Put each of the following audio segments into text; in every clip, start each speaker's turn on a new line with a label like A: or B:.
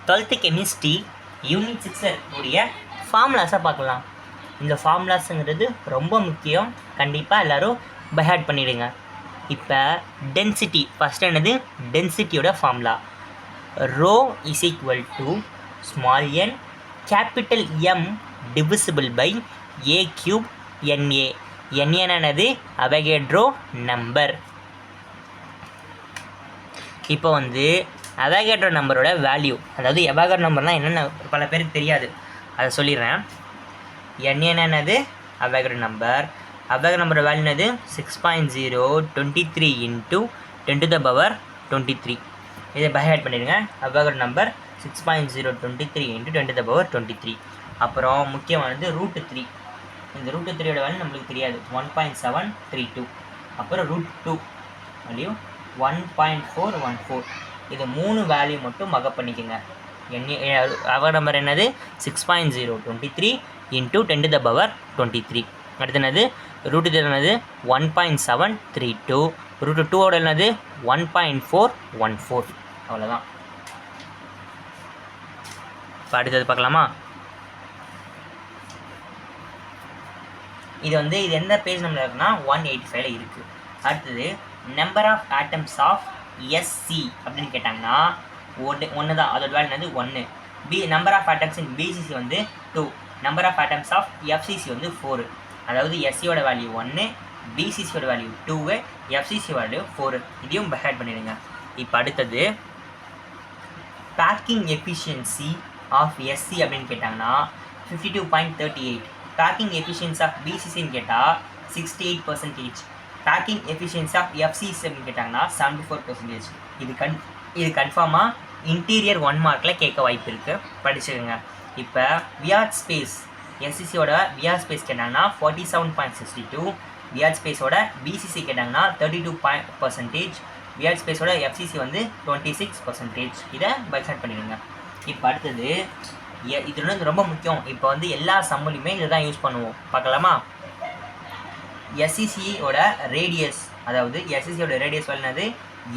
A: 12th chemistry unit 6 இருக்கக்கூடிய ஃபார்முலாஸை பார்க்கலாம். இந்த ஃபார்முலாஸுங்கிறது ரொம்ப முக்கியம். கண்டிப்பாக எல்லோரும் பைஹார்ட் பண்ணிவிடுங்க. இப்போ டென்சிட்டி ஃபஸ்ட் என்னது? டென்சிட்டியோட formula rho is equal to small n capital M divisible by a cube NA. என்னது? Avogadro number. இப்போ அவகேட்ரோ நம்பரோட வேல்யூ, அதாவது அவகேட்ரோ நம்பர்னால் என்னென்ன பல பேருக்கு தெரியாது, அதை சொல்லிடுறேன். என்னது? Avogadro number. அவகேட்ரோ நம்பரோட வேல்யூ என்னது? 6.023 × 10⁻23. இதை பைஹார்ட் பண்ணிடுங்க. Avogadro number 6.023 × 10⁻23. அப்புறம் முக்கியமானது √3. இந்த √3யோட வேல்யூ நம்மளுக்கு தெரியாது, 1.732. அப்புறம் √2 வேல்யூ 1.414. இது 3 வேல்யூ மட்டும் மகப் பண்ணிக்கோங்க. அவகேட்ரோ நம்பர் என்னது? 6.023 × 10⁻23. அடுத்து என்னது? √3 என்னது? 1.732. √2ஓட என்னது? 1.414. அவ்வளோதான். இப்போ அடுத்தது பார்க்கலாமா? இது இது எந்த பேஜ் நம்பர் இருக்குன்னா 185ல் இருக்குது. அடுத்தது number of atoms of SC அப்படின்னு கேட்டாங்கன்னா ஒன்று தான். அதோட வேல்யூ என்னது? 1. Number of atoms in BCC 2. Number of atoms of FCC 4. அதாவது எஸ்சியோட வேல்யூ 1, பிசிசியோட வேல்யூ 2, எஃப்சிசி வேல்யூ 4. இதையும் பைஹார்ட் பண்ணிடுங்க. இப்போ அடுத்தது பேக்கிங் எஃபிஷியன்சி ஆஃப் எஸ்சி அப்படின்னு கேட்டாங்கன்னா 52.38. பேக்கிங் எஃபிஷியன்சி ஆஃப் பிசிசின்னு கேட்டால் 68%. பேக்கிங் எஃபிஷியன்சி ஆஃப் எஃப்சிசி அப்படின்னு கேட்டாங்கன்னா 74%. இது கன்ஃபார்மாக இன்டீரியர் 1 மார்க்கில் கேட்க வாய்ப்பு இருக்குது, படிச்சுக்கோங்க. இப்போ வியாட் ஸ்பேஸ் எஸ்சிசியோட வியாட் ஸ்பேஸ் கேட்டாங்கன்னா 47.62. வியாட் ஸ்பேஸோட பிசிசி கேட்டாங்கன்னா 32%. வியாட் ஸ்பேஸோட எஃப்சிசி 26%. இதை பைஹார்ட் பண்ணிடுங்க. இப்போ அடுத்தது இது ரொம்ப முக்கியம். இப்போ எல்லா சம்முலையுமே இதை தான் யூஸ் பண்ணுவோம். பார்க்கலாமா? எஸ்சிசியோட ரேடியஸ், அதாவது எஸ்சிசியோட ரேடியஸ் வேல்யூ என்னது?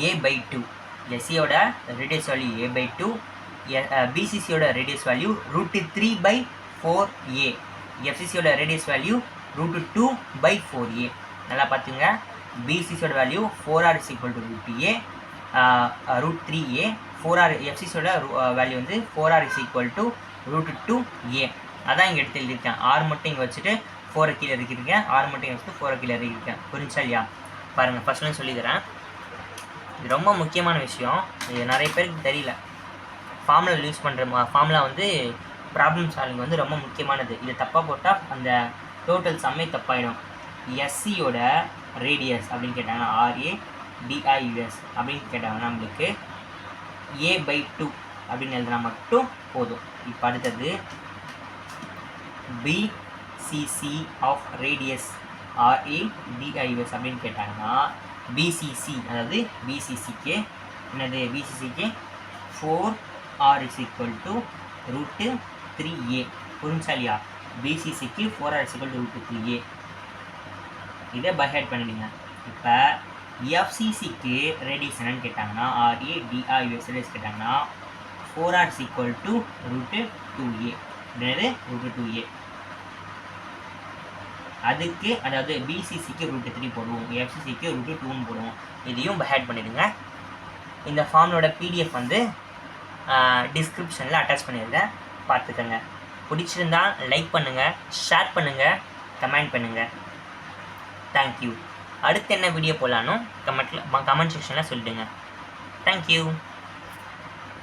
A: a/2. எஸ்சியோட ரேடியஸ் வேல்யூ a/2. பிசிசியோட ரேடியஸ் வேல்யூ √3/4a. எஃப்சிசியோட ரேடியஸ் வேல்யூ √2/4a. நல்லா பார்த்துங்க. பிசிசியோட value 4r = √a, √3a. 4r எஃப்சிசியோட வேல்யூ 4r = √2a. அதான் இங்கே எடுத்து எழுதியிருக்கேன். ஆர் மட்டும் இங்கே வச்சுட்டு 4 கீழே இறக்கிருக்கேன். ஆர் மட்டும் இங்கே வச்சுட்டு 4 கீழே இறக்கிருக்கேன். புரிஞ்சா இல்லையா? பாருங்கள், ஃபஸ்ட்லேயும் சொல்லித்தரேன். இது ரொம்ப முக்கியமான விஷயம். இது நிறைய பேருக்கு தெரியல. ஃபார்முலா யூஸ் பண்ணுற ஃபார்முலா ப்ராப்ளம் சால்விங் ரொம்ப முக்கியமானது. இது தப்பாக போட்டால் அந்த டோட்டல் சம்மே தப்பாயிடும். எஸ்சியோட ரேடியஸ் அப்படின்னு கேட்டாங்கன்னா RADIUS அப்படின்னு கேட்டாங்கன்னா நம்மளுக்கு a/2 அப்படின்னு எழுதுனா மட்டும் போதும். இப்போ அடுத்தது பிசிசி ஆஃப் ரேடியஸ் RADIUS அப்படின்னு கேட்டாங்கன்னா பிசிசி, அதாவது பிசிசிக்கு என்னது? பிசிசிக்கு 4r = √3a. புரிஞ்சா இல்லையா? பிசிசிக்கு 4r = √3a. இதை பைஹார்ட் பண்ணிடுங்க. இப்போ எஃப்சிசிக்கு ரேடியஸ் என்னன்னு கேட்டாங்கன்னா RADIUS ரேடியஸ் கேட்டாங்கன்னா 4r = √2a. என்னது? √2a. அதுக்கு அதாவது பிசிசிக்கு √3 போடுவோம், எஃப்சிசிக்கு √2ன்னு போடுவோம். இதையும் பைஹார்ட் பண்ணிடுங்க. இந்த ஃபார்மோட பிடிஎஃப் டிஸ்கிரிப்ஷனில் அட்டாச் பண்ணியிருக்கேன், பார்த்துக்கோங்க. பிடிச்சிருந்தா லைக் பண்ணுங்கள், ஷேர் பண்ணுங்கள், கமெண்ட் பண்ணுங்கள். தேங்க்யூ. அடுத்து என்ன வீடியோ போடலான்னு கமெண்ட் செக்ஷனில் சொல்லிடுங்க. தேங்க்யூ.